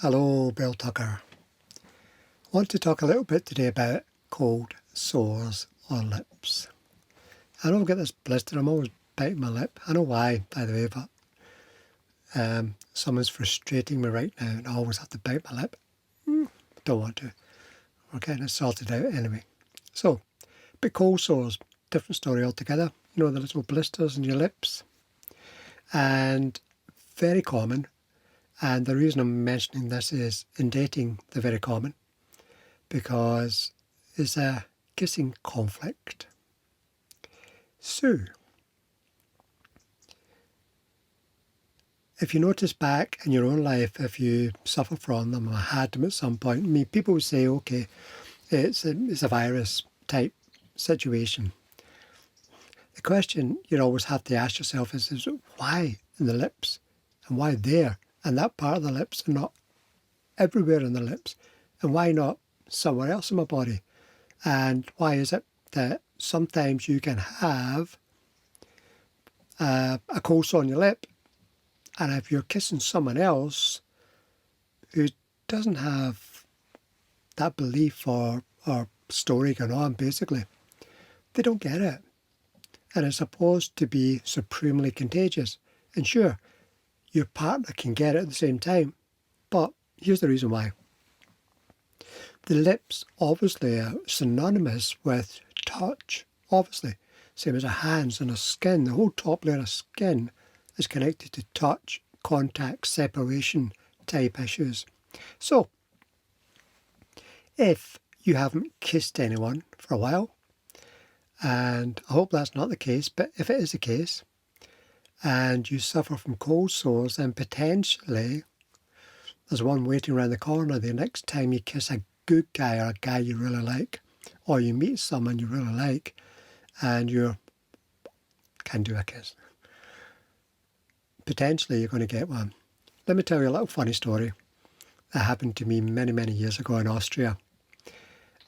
Hello, Bill Tucker. I want to talk a little bit today about cold sores on lips. I know I've got this blister, I'm always biting my lip. I know why, by the way, but someone's frustrating me right now and I always have to bite my lip. Don't want to. We're getting it sorted out anyway. So, but cold sores, different story altogether. You know, the little blisters in your lips. And very common. And the reason I'm mentioning this is in dating, they're very common. Because there's a kissing conflict. So, if you notice back in your own life, if you suffer from them or had them at some point, I mean, people will say, okay, it's a virus type situation. The question you always have to ask yourself is why in the lips and why there and that part of the lips and not everywhere in the lips, and why not somewhere else in my body? And why is it that sometimes you can have a cold sore on your lip, and if you're kissing someone else who doesn't have that belief or story going on, basically, they don't get it. And it's supposed to be supremely contagious. And sure, your partner can get it at the same time, but here's the reason why. The lips obviously are synonymous with touch, obviously. Same as our hands and our skin. The whole top layer of skin is connected to touch, contact, separation type issues. So, if you haven't kissed anyone for a while, and I hope that's not the case, but if it is the case, and you suffer from cold sores, then potentially there's one waiting around the corner the next time you kiss a good guy or a guy you really like, or you meet someone you really like, and you can do a kiss. Potentially you're going to get one. Let me tell you a little funny story that happened to me many, many years ago in Austria,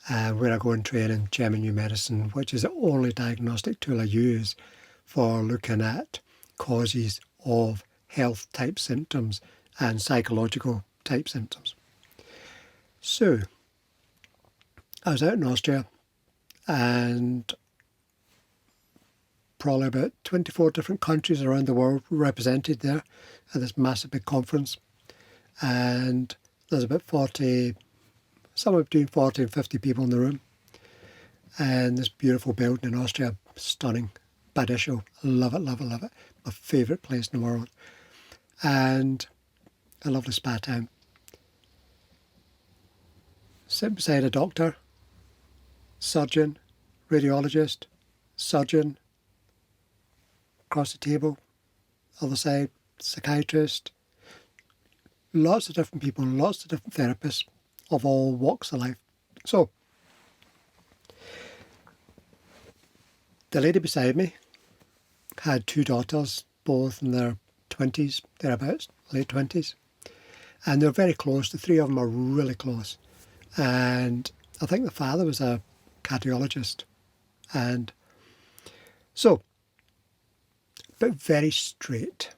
where I go and train in German New Medicine, which is the only diagnostic tool I use for looking at causes of health type symptoms and psychological type symptoms. So, I was out in Austria and probably about 24 different countries around the world represented there at this massive big conference. And there's about 40, somewhere between 40 and 50 people in the room. And this beautiful building in Austria, stunning. Bad Ischl, love it, love it, love it. My favourite place in the world. And a lovely spa town. Sit beside a doctor, surgeon, radiologist, surgeon, across the table, other side, psychiatrist, lots of different people and lots of different therapists of all walks of life. So, the lady beside me had two daughters, both in their 20s, thereabouts, late 20s. And they're very close, the three of them are really close. And I think the father was a cardiologist. And so, but very straight.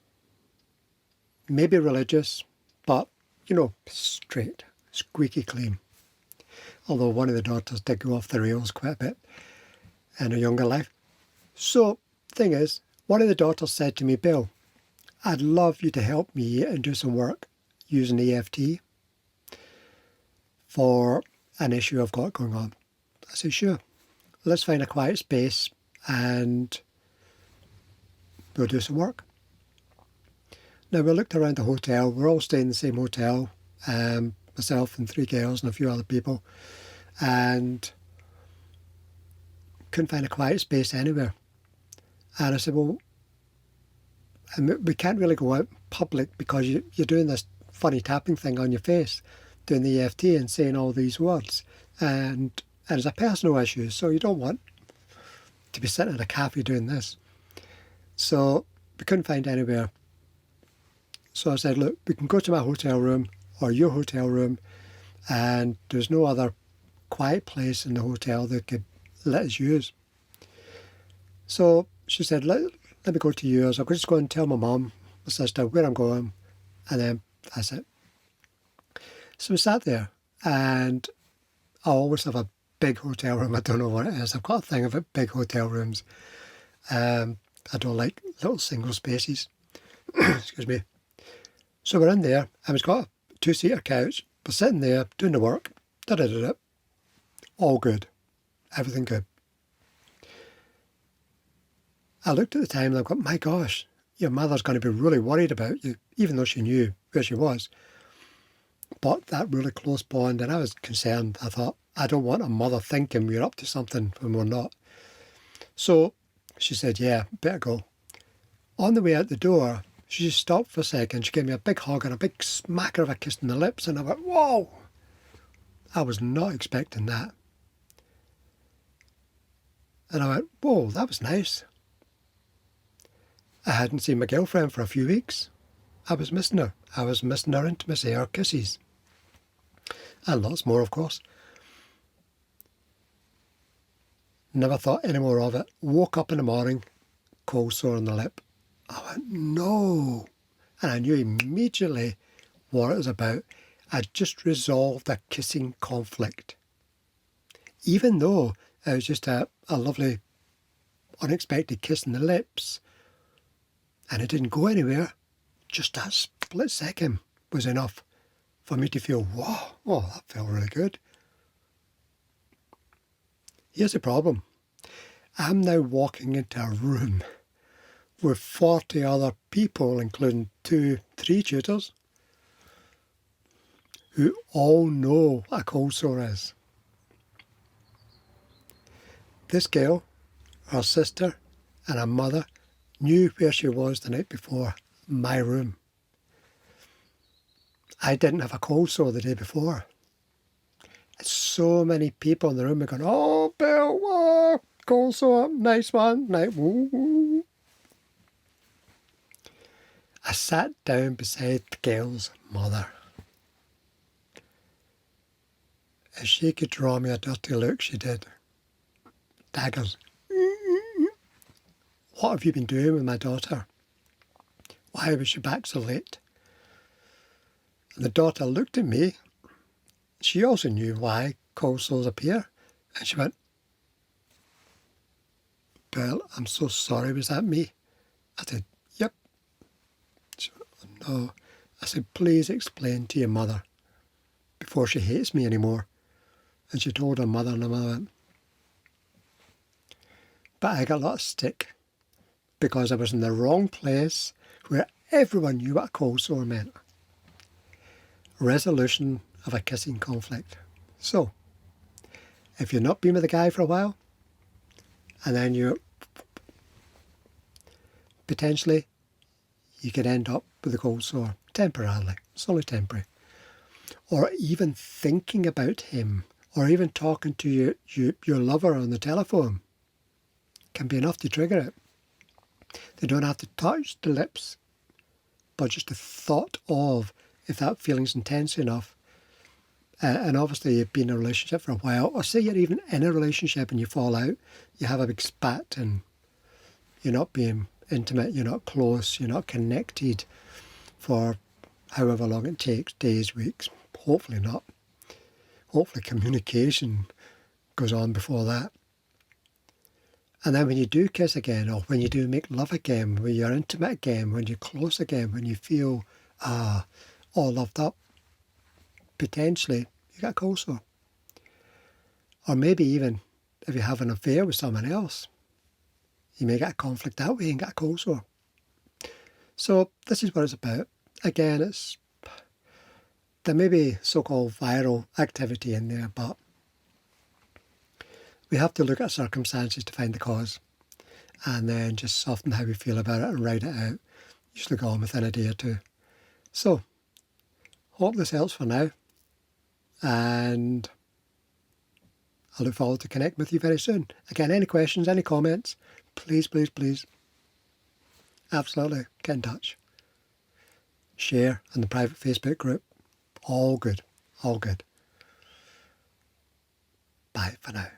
Maybe religious, but, straight, squeaky clean. Although one of the daughters did go off the rails quite a bit in her younger life. So, thing is, one of the daughters said to me, Bill, I'd love you to help me and do some work using EFT for an issue I've got going on. I said, sure, let's find a quiet space and we'll do some work. Now, we looked around the hotel. We're all staying in the same hotel, myself and three girls and a few other people, and couldn't find a quiet space anywhere. And I said, well, we can't really go out in public because you're doing this funny tapping thing on your face, doing the EFT and saying all these words. And it's a personal issue, so you don't want to be sitting at a cafe doing this. So we couldn't find anywhere. So I said, look, we can go to my hotel room or your hotel room, and there's no other quiet place in the hotel that could let us use. So she said, let me go to yours. I'll just go and tell my mum, my sister, where I'm going, and then that's it. So we sat there, and I always have a big hotel room. I don't know what it is. I've got a thing about big hotel rooms. I don't like little single spaces. Excuse me. So we're in there, and it's got a two-seater couch. We're sitting there doing the work. Da-da-da-da. All good. Everything good. I looked at the time and I got, my gosh, your mother's going to be really worried about you, even though she knew where she was. But that really close bond, and I was concerned. I thought, I don't want a mother thinking we're up to something when we're not. So she said, yeah, better go. On the way out the door, she just stopped for a second. She gave me a big hug and a big smacker of a kiss on the lips, and I went, whoa! I was not expecting that. And I went, whoa, that was nice. I hadn't seen my girlfriend for a few weeks. I was missing her. I was missing her intimacy, her kisses. And lots more, of course. Never thought any more of it. Woke up in the morning, cold sore on the lip. I went, no. And I knew immediately what it was about. I'd just resolved a kissing conflict. Even though it was just a lovely, unexpected kiss on the lips, and it didn't go anywhere, just that split second was enough for me to feel, wow, oh, that felt really good. Here's the problem. I'm now walking into a room with 40 other people, including 3 tutors, who all know what a cold sore is. This girl, her sister, and her mother knew where she was the night before, my room. I didn't have a cold sore the day before. So many people in the room are going, oh, Bill, oh, cold sore, nice one, night, woo. I sat down beside the girl's mother. If she could draw me a dirty look, she did. Daggers. What have you been doing with my daughter? Why was she back so late? And the daughter looked at me. She also knew why cold sores appear. And she went, Bill, I'm so sorry, was that me? I said, yep. She went, oh, no. I said, please explain to your mother before she hates me anymore. And she told her mother, and her mother went, but I got a lot of stick because I was in the wrong place where everyone knew what a cold sore meant. Resolution of a kissing conflict. So, if you've not been with a guy for a while, and then you potentially, you could end up with a cold sore temporarily. It's only temporary. Or even thinking about him, or even talking to your lover on the telephone can be enough to trigger it. They don't have to touch the lips, but just the thought of, if that feeling's intense enough, and obviously you've been in a relationship for a while, or say you're even in a relationship and you fall out, you have a big spat and you're not being intimate, you're not close, you're not connected for however long it takes, days, weeks, hopefully not. Hopefully communication goes on before that. And then when you do kiss again, or when you do make love again, when you're intimate again, when you're close again, when you feel all loved up, potentially you get a cold sore. Or maybe even if you have an affair with someone else, you may get a conflict that way and get a cold sore. So this is what it's about. Again, there may be so-called viral activity in there, but we have to look at circumstances to find the cause, and then just soften how we feel about it and write it out. Usually go on within a day or two. So, hope this helps for now, and I look forward to connecting with you very soon. Again, any questions, any comments, please, please, please, absolutely get in touch. Share in the private Facebook group. All good, all good. Bye for now.